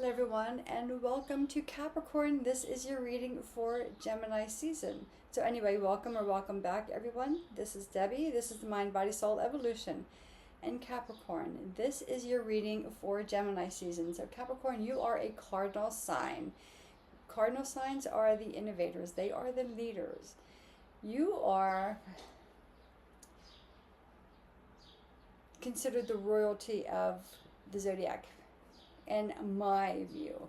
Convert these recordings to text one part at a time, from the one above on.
Hello everyone, and welcome to Capricorn. This is your reading for Gemini season. So anyway, welcome or welcome back everyone. This is Debbie. This is the Mind, Body, Soul Evolution. And Capricorn, this is your reading for Gemini season. So Capricorn, you are a cardinal sign. Cardinal signs are the innovators. They are the leaders. You are considered the royalty of the zodiac, in my view.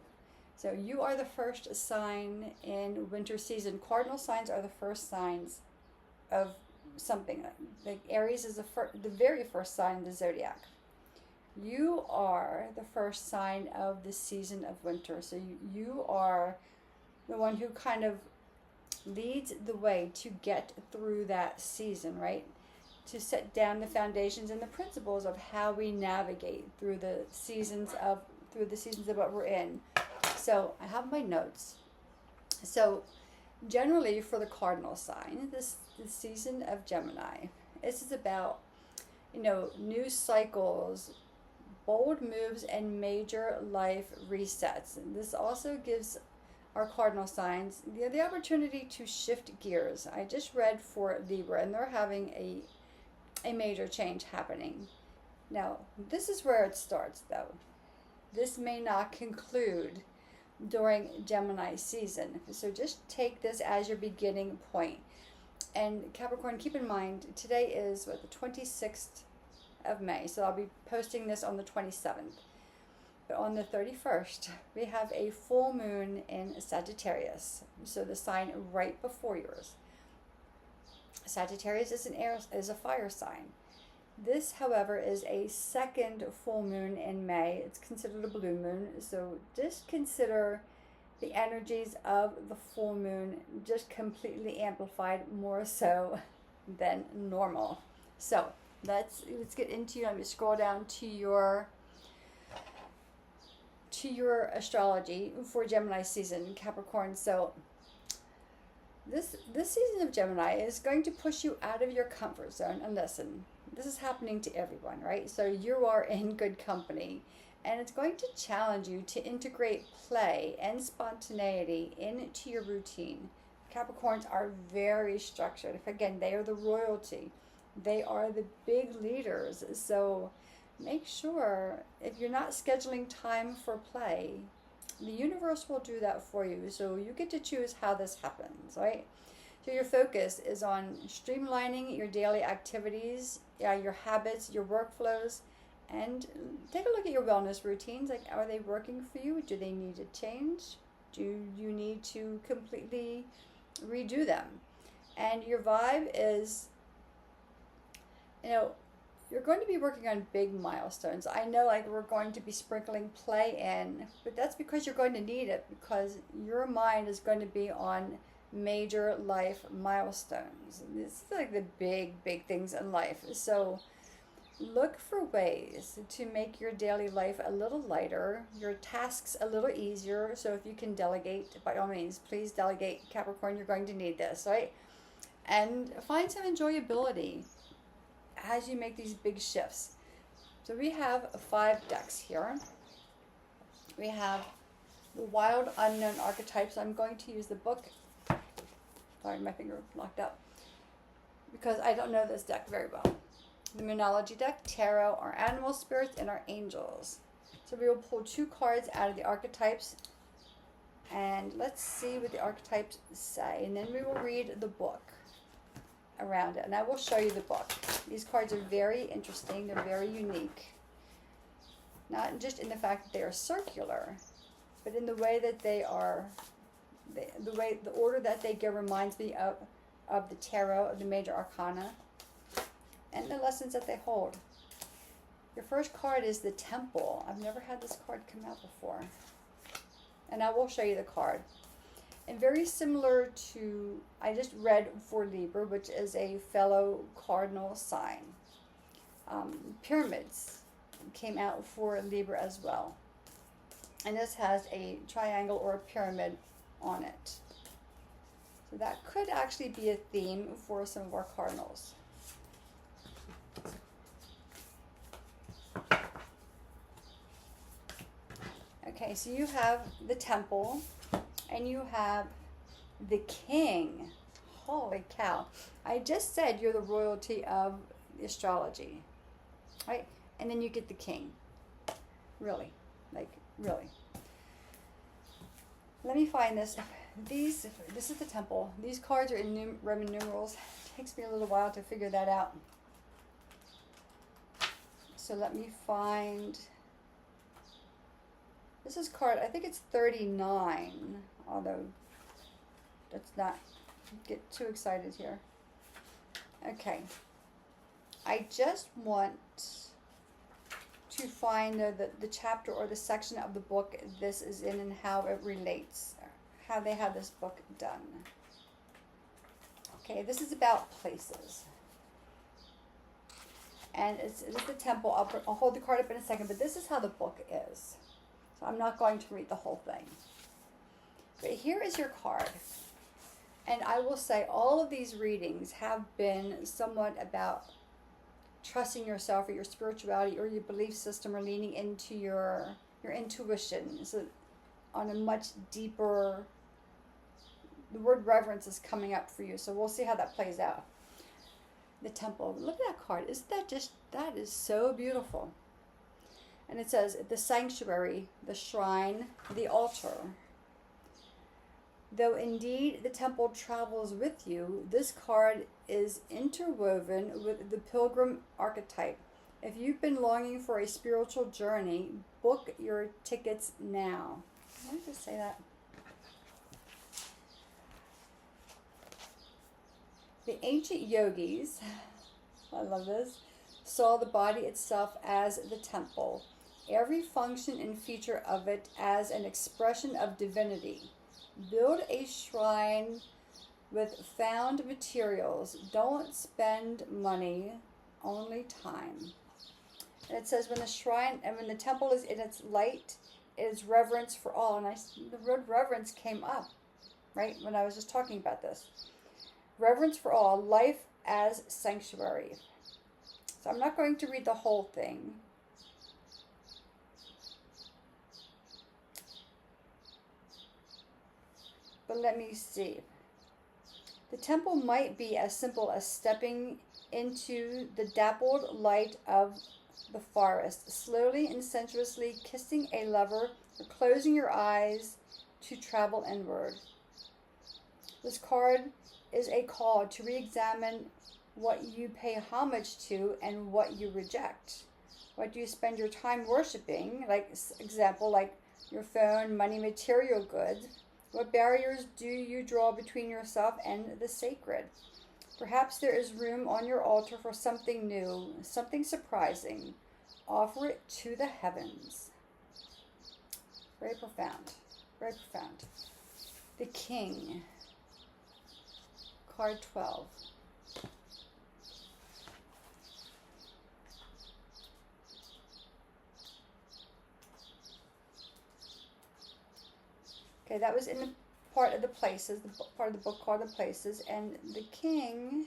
So you are the first sign in winter season. Cardinal signs are the first signs of something. Like Aries is the very first sign in the zodiac. You are the first sign of the season of winter. So you are the one who kind of leads the way to get through that season, right? To set down the foundations and the principles of how we navigate through the seasons of what we're in. So I have my notes. So generally for the cardinal sign, the season of Gemini, this is about, new cycles, bold moves, and major life resets. And this also gives our cardinal signs the opportunity to shift gears. I just read for Libra, and they're having a major change happening. Now, this is where it starts, though. This may not conclude during Gemini season. So just take this as your beginning point. And Capricorn, keep in mind, today is the 26th of May. So I'll be posting this on the 27th. But on the 31st, we have a full moon in Sagittarius. So the sign right before yours. Sagittarius is a fire sign. This, however, is a second full moon in May. It's considered a blue moon. So just consider the energies of the full moon just completely amplified, more so than normal. So let's get into. Let me scroll down to your astrology for Gemini season, Capricorn. So this season of Gemini is going to push you out of your comfort zone. And listen, this is happening to everyone, right? So you are in good company, and it's going to challenge you to integrate play and spontaneity into your routine. Capricorns are very structured. Again, they are the royalty. They are the big leaders. So make sure, if you're not scheduling time for play, the universe will do that for you. So you get to choose how this happens, right? So your focus is on streamlining your daily activities, your habits, your workflows, and take a look at your wellness routines. Like, are they working for you? Do they need to change? Do you need to completely redo them? And your vibe is, you're going to be working on big milestones. I know, we're going to be sprinkling play in, but that's because you're going to need it, because your mind is going to be on major life milestones. This is like the big things in life. So look for ways to make your daily life a little lighter, your tasks a little easier. So if you can delegate, by all means, please delegate, Capricorn. You're going to need this, right? And find some enjoyability as you make these big shifts. So we have 5 decks here. We have the Wild Unknown Archetypes. I'm going to use the book. Sorry, my finger locked up, because I don't know this deck very well. The Moonology deck, Tarot, our animal spirits, and our angels. So we will pull 2 cards out of the archetypes, and let's see what the archetypes say, and then we will read the book around it, and I will show you the book. These cards are very interesting. They're very unique, not just in the fact that they are circular, but in the way that they are. The order that they give reminds me of the tarot, of the major arcana, and the lessons that they hold. Your first card is the Temple. I've never had this card come out before, and I will show you the card. And very similar to, I just read for Libra, which is a fellow cardinal sign. Pyramids came out for Libra as well, and this has a triangle or a pyramid on it. So that could actually be a theme for some of our cardinals. Okay, so you have the Temple and you have the King. Holy cow. I just said you're the royalty of astrology, right? And then you get the King. Really, like, really. Let me find this. This is the Temple. These cards are in Roman numerals. It takes me a little while to figure that out. So let me find, this is card, I think it's 39, although let's not get too excited here. Okay, I just want to find the chapter or the section of the book this is in and how it relates, how they have this book done. Okay, this is about places. And it's the Temple. I'll hold the card up in a second, but this is how the book is. So I'm not going to read the whole thing. But here is your card. And I will say all of these readings have been somewhat about trusting yourself or your spirituality or your belief system or leaning into your intuition. So on a much deeper, the word reverence is coming up for you. So we'll see how that plays out. The Temple. Look at that card. Isn't that just, that is so beautiful. And it says the sanctuary, the shrine, the altar. Though indeed the Temple travels with you, this card is interwoven with the pilgrim archetype. If you've been longing for a spiritual journey, book your tickets now. Let me just say that. The ancient yogis, I love this, saw the body itself as the temple, every function and feature of it as an expression of divinity. Build a shrine with found materials. Don't spend money, only time. And it says when the shrine and when the temple is in its light, it is reverence for all. And the word reverence came up, right, when I was just talking about this. Reverence for all, life as sanctuary. So I'm not going to read the whole thing. But let me see. The temple might be as simple as stepping into the dappled light of the forest, slowly and sensuously kissing a lover or closing your eyes to travel inward. This card is a call to re-examine what you pay homage to and what you reject. What do you spend your time worshiping? Like example, like your phone, money, material goods. What barriers do you draw between yourself and the sacred? Perhaps there is room on your altar for something new, something surprising. Offer it to the heavens. Very profound. Very profound. The King. Card 12. Okay, that was in the part of the places, the part of the book called The Places, and the King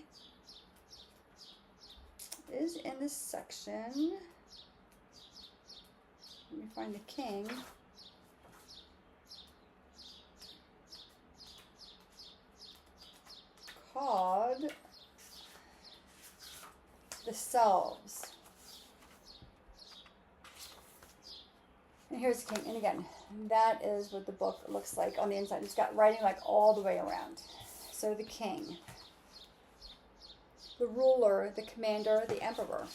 is in this section. Let me find the King. Called The Selves. And here's the King. And again, that is what the book looks like on the inside. It's got writing like all the way around. So the King. The ruler, the commander, the emperor.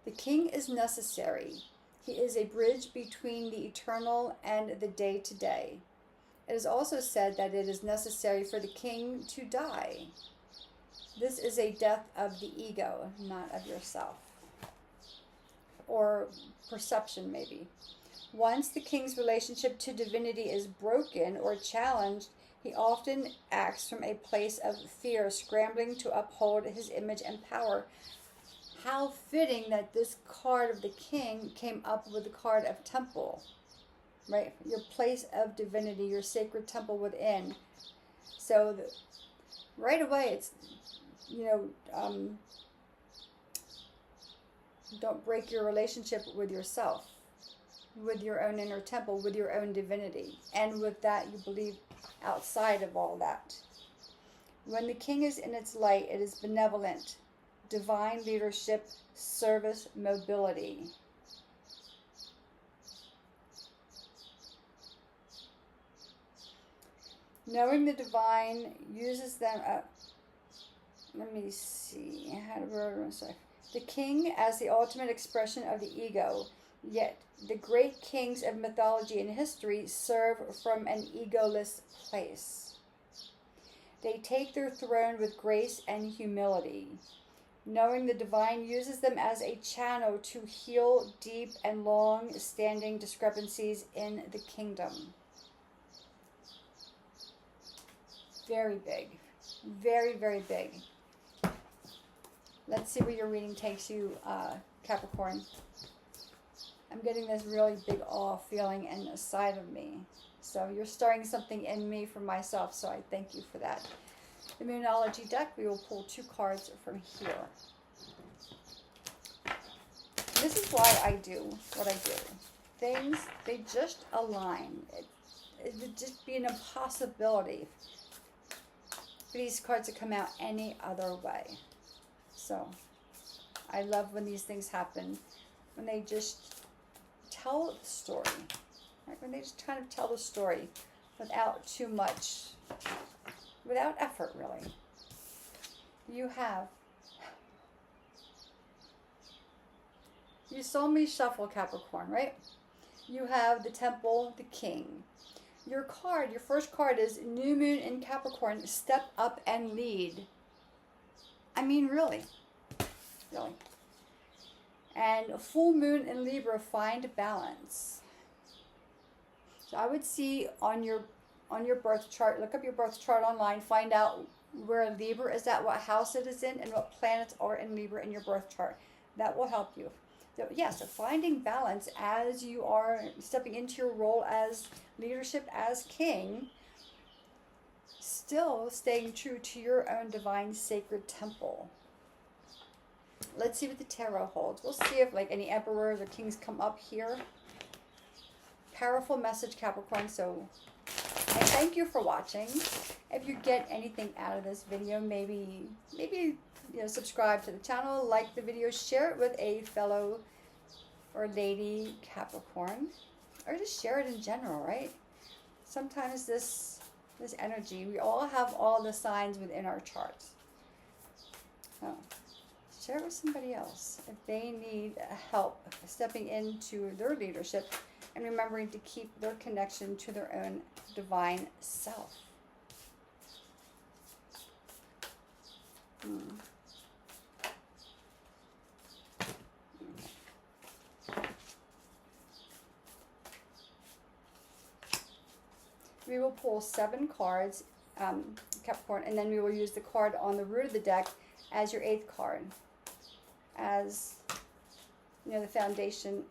The King is necessary. He is a bridge between the eternal and the day-to-day. It is also said that it is necessary for the king to die. This is a death of the ego, not of yourself. Or perception, maybe. Once the king's relationship to divinity is broken or challenged, he often acts from a place of fear, scrambling to uphold his image and power. How fitting that this card of the King came up with the card of Temple. Right, your place of divinity, your sacred temple within. So right away, it's, don't break your relationship with yourself. with your own inner temple, with your own divinity. And with that, you believe outside of all that. When the king is in its light, it is benevolent, divine leadership, service, mobility. Knowing the divine uses them up. Let me see. How to word it? The king as the ultimate expression of the ego, yet the great kings of mythology and history serve from an egoless place. They take their throne with grace and humility. Knowing the divine uses them as a channel to heal deep and long-standing discrepancies in the kingdom. Very big. Very, very big. Let's see where your reading takes you, Capricorn. I'm getting this really big awe feeling inside of me. So you're starting something in me for myself, so I thank you for that. The Moonology deck, we will pull 2 cards from here. This is why I do what I do. Things, they just align. It would just be an impossibility for these cards to come out any other way. So I love when these things happen, when they just tell the story, right? When they just kind of tell the story without too much, without effort, really. You saw me shuffle, Capricorn, right? You have the Temple, the King. Your card, your first card is New Moon in Capricorn, step up and lead. I mean, really. Really. And Full Moon in Libra, find balance. So I would see on your birth chart, look up your birth chart online, find out where Libra is at, what house it is in, and what planets are in Libra in your birth chart. That will help you. So yes, finding balance as you are stepping into your role as leadership, as king, still staying true to your own divine sacred temple. Let's see what the tarot holds. We'll see if like any emperors or kings come up here. Powerful message, Capricorn. So I thank you for watching. If you get anything out of this video, maybe subscribe to the channel, like the video, share it with a fellow or lady Capricorn, or just share it in general, right? Sometimes this energy, we all have all the signs within our charts. So share it with somebody else if they need help stepping into their leadership and remembering to keep their connection to their own divine self. We will pull 7 cards, Capricorn, and then we will use the card on the root of the deck as your 8th card, as the foundation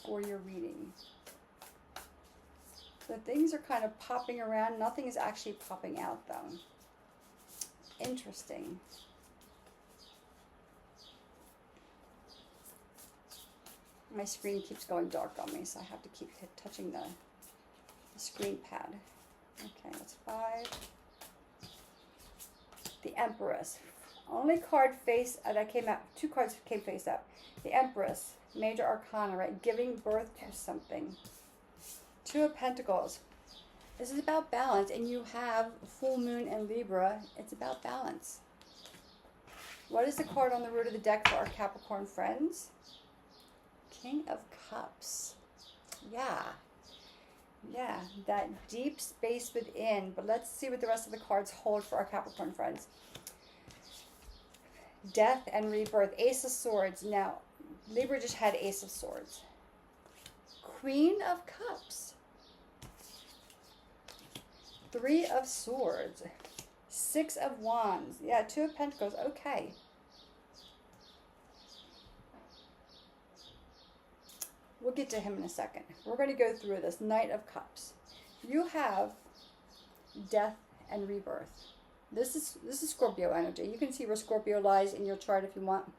for your reading. So things are kind of popping around. Nothing is actually popping out, though. Interesting. My screen keeps going dark on me, so I have to keep touching the screen pad. Okay, that's 5. The Empress. Only card face that came out. 2 cards came face up. The Empress, major arcana, right? Giving birth to something. 2 of Pentacles. This is about balance, and you have Full Moon in Libra. It's about balance. What is the card on the root of the deck for our Capricorn friends? King of Cups. Yeah, that deep space within. But let's see what the rest of the cards hold for our Capricorn friends. Death and rebirth. Ace of Swords. Now, Libra just had Ace of Swords. Queen of Cups. 3 of Swords. 6 of Wands. Yeah, 2 of Pentacles. Okay. We'll get to him in a second. We're going to go through this. Knight of Cups. You have death and rebirth. This is Scorpio energy. You can see where Scorpio lies in your chart if you want.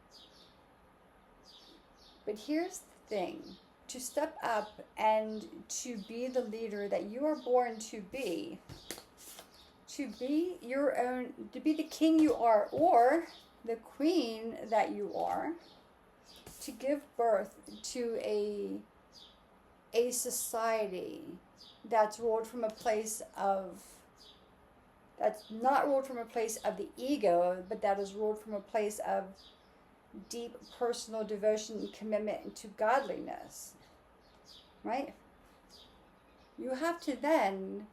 But here's the thing. to step up and to be the leader that you are born to be your own, to be the king you are, or the queen that you are, to give birth to a society that's ruled from a place of, that's not ruled from a place of the ego, but that is ruled from a place of deep personal devotion and commitment to godliness, right? You have to then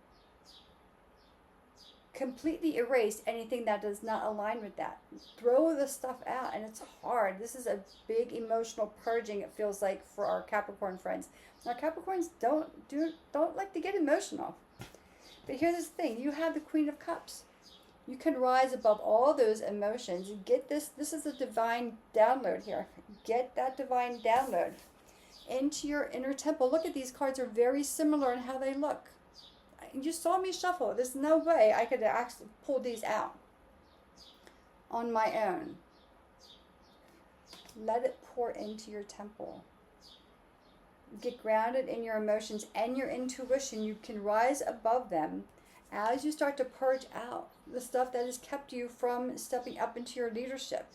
completely erase anything that does not align with that. Throw the stuff out, and it's hard. This is a big emotional purging, it feels like, for our Capricorn friends. Now, Capricorns don't like to get emotional. But here's the thing, you have the Queen of Cups. You can rise above all those emotions. Get this is a divine download here. Get that divine download into your inner temple. Look at these cards, are very similar in how they look. You saw me shuffle. There's no way I could actually pull these out on my own. Let it pour into your temple. Get grounded in your emotions and your intuition. You can rise above them as you start to purge out the stuff that has kept you from stepping up into your leadership,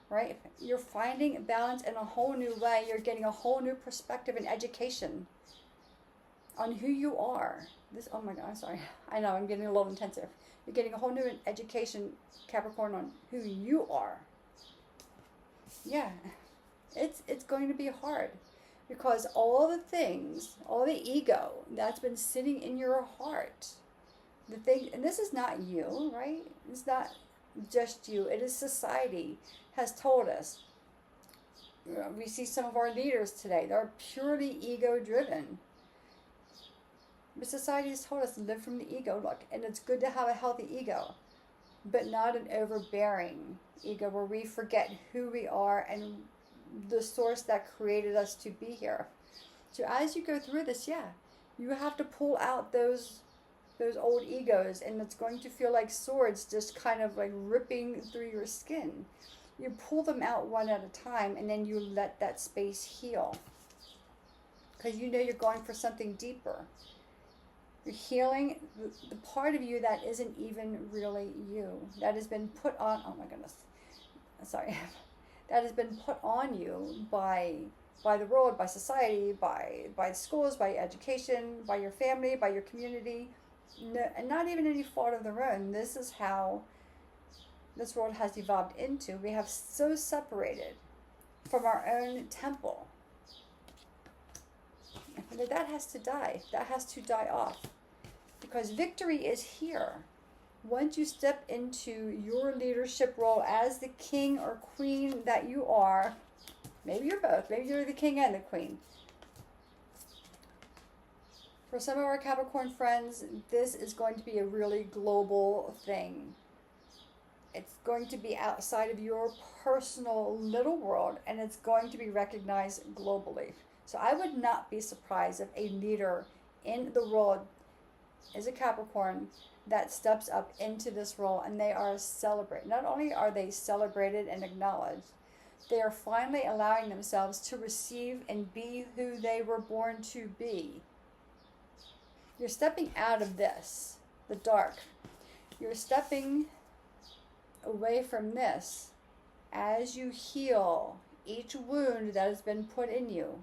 right? You're finding balance in a whole new way. You're getting a whole new perspective and education on who you are. Oh my God, I'm sorry. I know, I'm getting a little intensive. You're getting a whole new education, Capricorn, on who you are. Yeah, it's going to be hard, because all the things, all the ego that's been sitting in your heart, the thing, and this is not you, right? It's not just you. It is society has told us. We see some of our leaders today. They're purely ego-driven. But society has told us to live from the ego. Look, and it's good to have a healthy ego, but not an overbearing ego where we forget who we are and the source that created us to be here. So as you go through this, you have to pull out those old egos, and it's going to feel like swords just kind of like ripping through your skin. You pull them out one at a time, and then you let that space heal, because you know you're going for something deeper. You're healing the part of you that isn't even really you, that has been put on, oh my goodness, sorry, that has been put on you by the world, by society, by schools, by education, by your family, by your community, and not even any fault of their own. This is how this world has evolved into. We have so separated from our own temple. That has to die. That has to die off. Because victory is here. Once you step into your leadership role as the king or queen that you are, maybe you're both. Maybe you're the king and the queen. For some of our Capricorn friends, this is going to be a really global thing. It's going to be outside of your personal little world, and it's going to be recognized globally. So I would not be surprised if a leader in the world is a Capricorn that steps up into this role, and they are celebrated. Not only are they celebrated and acknowledged, they are finally allowing themselves to receive and be who they were born to be. You're stepping out of this, the dark. You're stepping away from this as you heal each wound that has been put in you.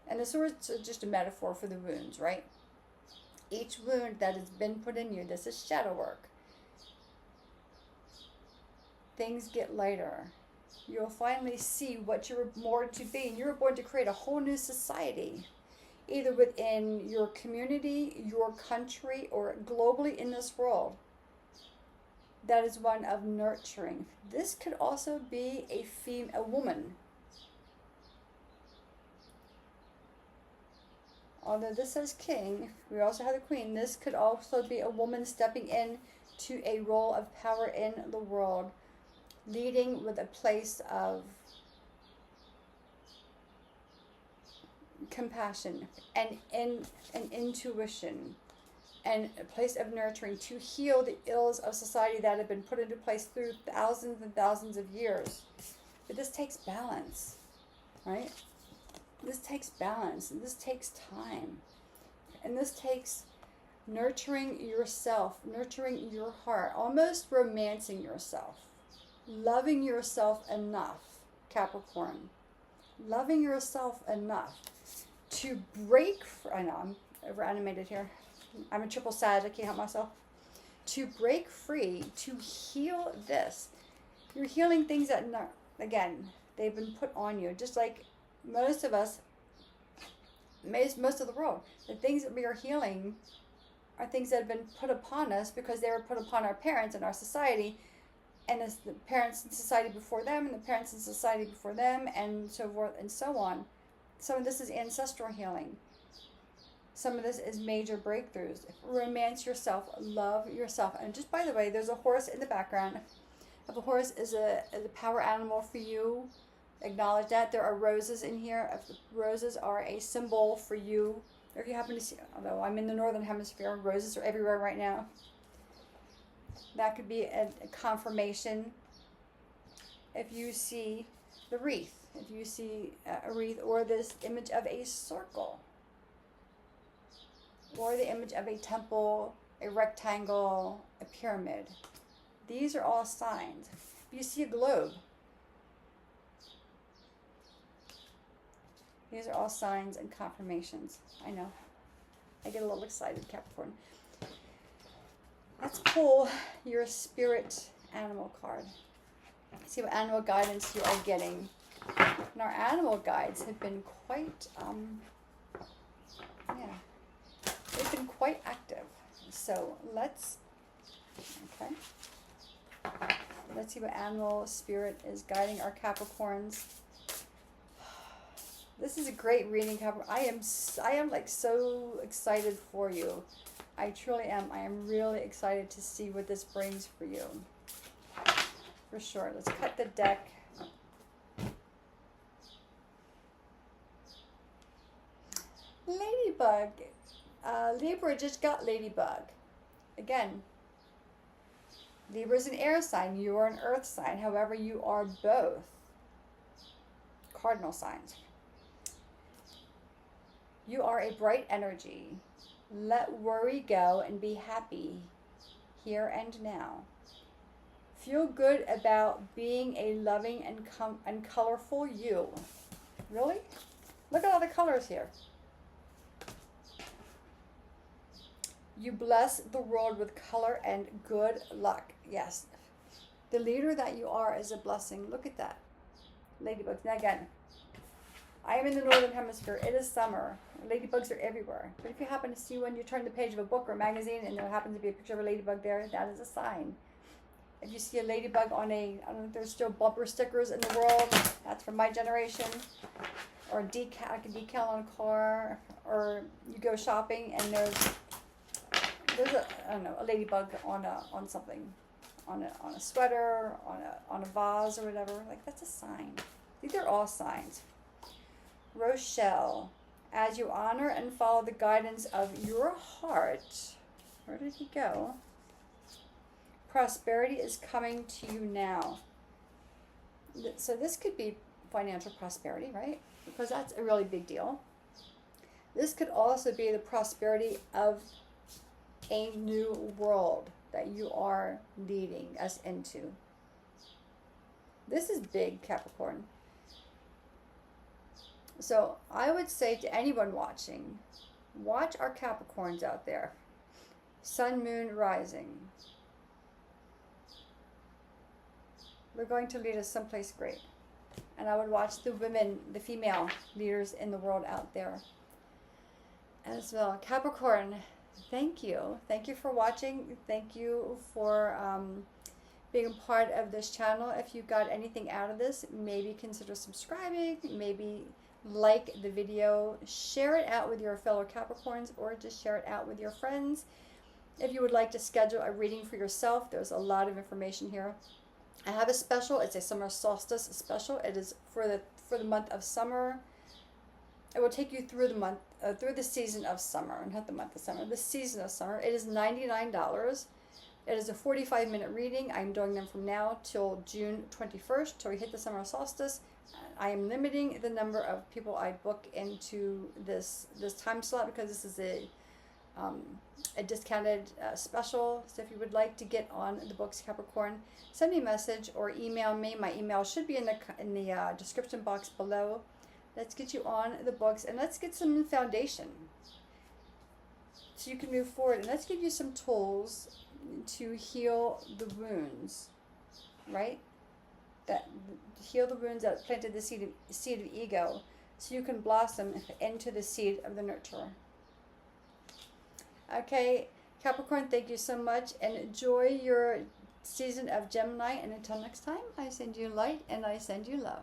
And the swords are just a metaphor for the wounds, right? Each wound that has been put in you, this is shadow work. Things get lighter. You'll finally see what you were born to be. And you were born to create a whole new society, either within your community, your country, or globally in this world. That is one of nurturing. This could also be a woman. Although this says king, we also have the queen. This could also be a woman stepping in to a role of power in the world, leading with a place of compassion and intuition, and a place of nurturing to heal the ills of society that have been put into place through thousands and thousands of years. But this takes balance, right? This takes balance, and this takes time. And this takes nurturing yourself, nurturing your heart, almost romancing yourself, loving yourself enough, Capricorn. Loving yourself enough to break, I know I'm over animated here. I'm a triple Sag, I can't help myself. To break free, to heal this. You're healing things that, again, they've been put on you. Just like most of us, most of the world. The things that we are healing are things that have been put upon us because they were put upon our parents and our society. And it's the parents in society before them, and the parents in society before them, and so forth and so on. Some of this is ancestral healing. Some of this is major breakthroughs. Romance yourself, love yourself. And just by the way, there's a horse in the background. If a horse is a power animal for you, acknowledge that. There are roses in here. If the roses are a symbol for you, or if you happen to see, although I'm in the northern hemisphere, roses are everywhere right now. That could be a confirmation. If you see the wreath, if you see a wreath, or this image of a circle, or the image of a temple, a rectangle, a pyramid. These are all signs. If you see a globe, these are all signs and confirmations. I know. I get a little excited, Capricorn. Let's pull your spirit animal card. See what animal guidance you are getting. And our animal guides have been quite, they've been quite active. So let's see what animal spirit is guiding our Capricorns. This is a great reading, Capricorn. I am like so excited for you. I truly am. I am really excited to see what this brings for you. For sure. Let's cut the deck. Ladybug. Libra just got Ladybug. Again, Libra is an air sign. You are an earth sign. However, you are both cardinal signs. You are a bright energy. Let worry go and be happy here and now. Feel good about being a loving and colorful you. Really? Look at all the colors here. You bless the world with color and good luck. Yes. The leader that you are is a blessing. Look at that. Ladybugs. Now again, I am in the northern hemisphere. It is summer. Ladybugs are everywhere. But if you happen to see one, you turn the page of a book or a magazine and there happens to be a picture of a ladybug there, that is a sign. If you see a ladybug on I don't know if there's still bumper stickers in the world, that's from my generation. Or a decal on a car. Or you go shopping and there's a ladybug on something. On a sweater, on a vase or whatever. Like, that's a sign. These are all signs. Rochelle, as you honor and follow the guidance of your heart, where did he go? Prosperity is coming to you now. So this could be financial prosperity, right? Because that's a really big deal. This could also be the prosperity of a new world that you are leading us into. This is big, Capricorn. So I would say to anyone watching, watch our Capricorns out there. Sun, moon, rising. They're going to lead us someplace great. And I would watch the women, the female leaders in the world out there as well. Capricorn, thank you. Thank you for watching. Thank you for being a part of this channel. If you got anything out of this, maybe consider subscribing, maybe like the video, share it out with your fellow Capricorns, or just share it out with your friends. If you would like to schedule a reading for yourself, there's a lot of information here. I have a special. It's a summer solstice special. It is for the month of summer. It will take you through the month, through the season of summer, not the month of summer, the season of summer. It is $99. It is a 45-minute reading. I'm doing them from now till June 21st, till we hit the summer solstice. I am limiting the number of people I book into this time slot because this is a discounted special. So if you would like to get on the books, Capricorn, send me a message or email me. My email should be in the description box below. Let's get you on the books and let's get some foundation so you can move forward. And let's give you some tools to heal the wounds, right? That heal the wounds that planted the seed of ego, so you can blossom into the seed of the nurturer. Okay, Capricorn, thank you so much, and enjoy your season of Gemini. And until next time, I send you light and I send you love.